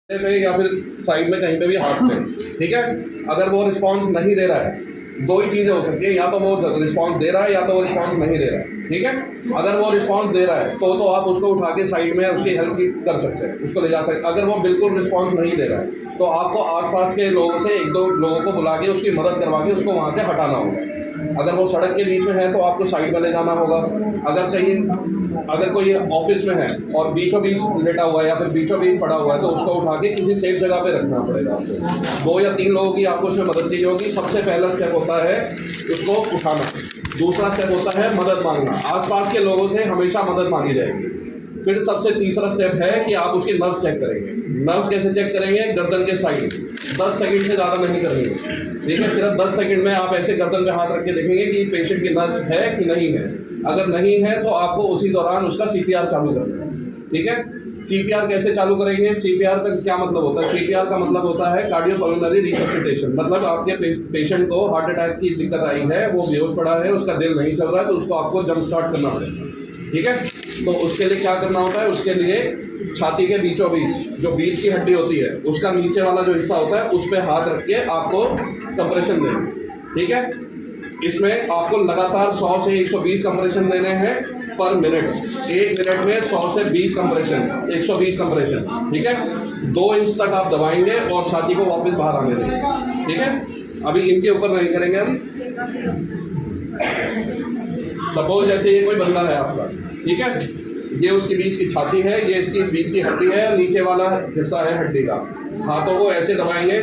पे या फिर साइड में कहीं पे भी हाथ पे, ठीक है। अगर वो रिस्पांस नहीं दे रहा है, दो ही चीज़ें हो सकती है, या तो वो रिस्पांस दे रहा है या तो वो रिस्पांस नहीं दे रहा है, ठीक है। अगर वो रिस्पांस दे रहा है तो आप उसको उठा के साइड में उसकी हेल्प कर सकते हैं, उसको ले जा सकते हैं। अगर वो बिल्कुल रिस्पांस नहीं दे रहा है तो आपको आसपास के लोगों से एक दो लोगों को बुला के उसकी मदद करवा के उसको वहाँ से हटाना होगा। अगर वो सड़क के बीच में है तो आपको साइड में ले जाना होगा। अगर कोई ऑफिस में है और बीचों बीच लेटा हुआ है या फिर बीचों बीच पड़ा हुआ है तो उसको उठा के किसी सेफ जगह पे रखना पड़ेगा आपको। 2 या 3 लोगों की आपको उसमें मदद चाहिए होगी। सबसे पहला स्टेप होता है उसको उठाना, दूसरा स्टेप होता है मदद मांगना। आसपास के लोगों से हमेशा मदद मांगी जाएगी। फिर सबसे तीसरा स्टेप है कि आप उसकी नर्व्स चेक करेंगे। नर्व्स कैसे चेक करेंगे? गर्दन के साइड 10 सेकंड से ज़्यादा नहीं करेंगे, ठीक है। सिर्फ 10 सेकंड में आप ऐसे गर्दन पे हाथ रख के देखेंगे कि पेशेंट की नर्व्स है कि नहीं है। अगर नहीं है तो आपको उसी दौरान उसका CPR चालू करना है, ठीक है। CPR कैसे चालू करेंगे? CPR का क्या मतलब होता है? CPR का मतलब होता है कार्डियोपल्मोनरी रिससिटेशन। मतलब आपके पेशेंट को हार्ट अटैक की दिक्कत आई है, वो बेहोश पड़ा है, उसका दिल नहीं चल रहा है, तो उसको आपको जंप स्टार्ट करना पड़ेगा, ठीक है। तो उसके लिए क्या करना होता है? उसके लिए छाती के बीचों बीच जो बीच की हड्डी होती है उसका नीचे वाला जो हिस्सा होता है उस पर हाथ रख के आपको कंप्रेशन देना, ठीक है। इसमें आपको लगातार 100 से 120 कंप्रेशन देने हैं पर मिनट। 1 मिनट में 100 से 20 कंप्रेशन, 120 कंप्रेशन, ठीक है। 2 इंच तक आप दबाएंगे और छाती को वापस बाहर आने देंगे, ठीक है। अभी इनके ऊपर नहीं करेंगे हम। सपोज जैसे ये कोई बंदा है आपका, ठीक है, ये उसकी बीच की छाती है, ये इसकी बीच की हड्डी है, नीचे वाला हिस्सा है हड्डी का। हाथों को ऐसे दबाएंगे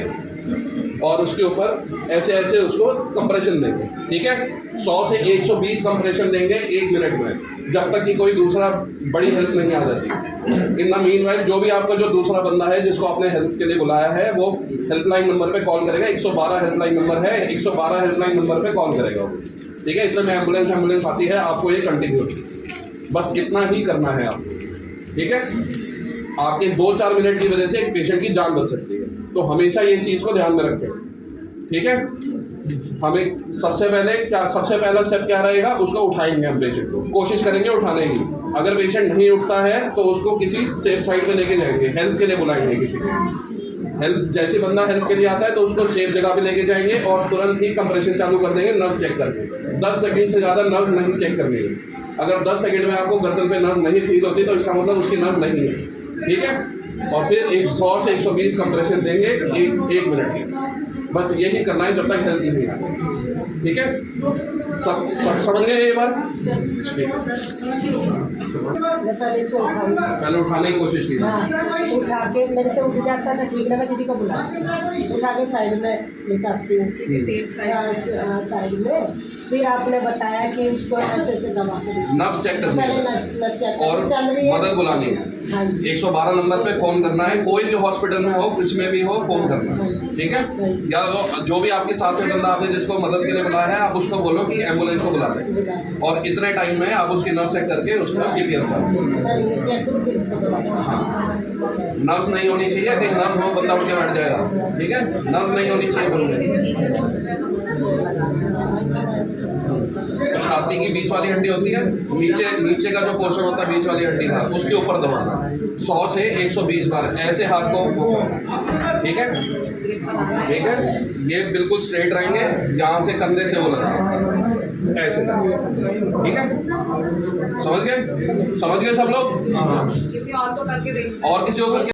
और उसके ऊपर ऐसे ऐसे उसको कंप्रेशन देंगे, ठीक है। 100 से 120 कंप्रेशन देंगे 1 मिनट में, जब तक कि कोई दूसरा बड़ी हेल्प नहीं आ जाती। इन द मीनवाइल जो भी आपका जो दूसरा बंदा है जिसको आपने हेल्प के लिए बुलाया है वो हेल्पलाइन नंबर पे कॉल करेगा। 112 हेल्पलाइन नंबर है, 112 हेल्पलाइन नंबर पे कॉल करेगा वो, ठीक है। इसमें एम्बुलेंस आती है, आपको ये कंटिन्यू बस इतना ही करना है आपको, ठीक है। आपके 2-4 मिनट की वजह से एक पेशेंट की जान बच सकती है, तो हमेशा ये चीज़ को ध्यान में रखें, ठीक है। हमें सबसे पहला स्टेप क्या रहेगा? उसको उठाएंगे हम पेशेंट को, कोशिश करेंगे उठाने की। अगर पेशेंट नहीं उठता है तो उसको किसी सेफ साइड पे लेके जाएंगे, हेल्प के लिए बुलाएंगे किसी को। हेल्प जैसे बंदा हेल्प के लिए आता है तो उसको सेफ जगह पे लेके जाएंगे और तुरंत ही कंप्रेशन चालू कर देंगे नर्व चेक करके। 10 सेकंड से ज़्यादा नर्व नहीं चेक करनी है। अगर 10 सेकंड में आपको गर्दन पे नर्व नहीं फील होती तो इसका मतलब उसकी नर्व नहीं है, ठीक है। और फिर 100 से 120 कंप्रेशन देंगे 1 मिनट के। बस यही करना है जब तक हेल्थ नहीं आए, ठीक है। सब समझ गए ये बात? पहले उठाने की कोशिश की, उठा के मेरे से उठ जाता था, ठीक है, मैं किसी को बुला उठा के साइड में लेटाती हूँ, साइड में। फिर आपने बताया कि उसको ऐसे ऐसे दबा के नर्व्स चेक करनी है और मदद बुलानी है। हाँ, 112 नंबर पे फ़ोन करना है, कोई भी हॉस्पिटल में हो, कुछ में भी हो, फ़ोन करना है, ठीक है। या जो भी आपके साथ में बंदा आपने जिसको मदद के लिए बुलाया है, आप उसको बोलो कि एम्बुलेंस को बुला दें और इतने टाइम में आप उसकी नर्व चेक करके उसको CPR करो। नर्व्स नहीं होनी चाहिए, कहीं नर्व हो बंदा उठ के बैठ जाएगा, ठीक है। नर्व नहीं होनी चाहिए। छाती की बीच वाली हड्डी होती है, नीचे का जो पोर्शन होता है बीच वाली हड्डी का, उसके ऊपर दबाना 100 से 120 बार ऐसे हाथ को, ठीक है, ठीक है। ये बिल्कुल स्ट्रेट रहेंगे, यहाँ से कंधे से वो लगाएंगे ऐसे, ठीक है। समझ गए सब लोग? किसी और को करके देख और किसी और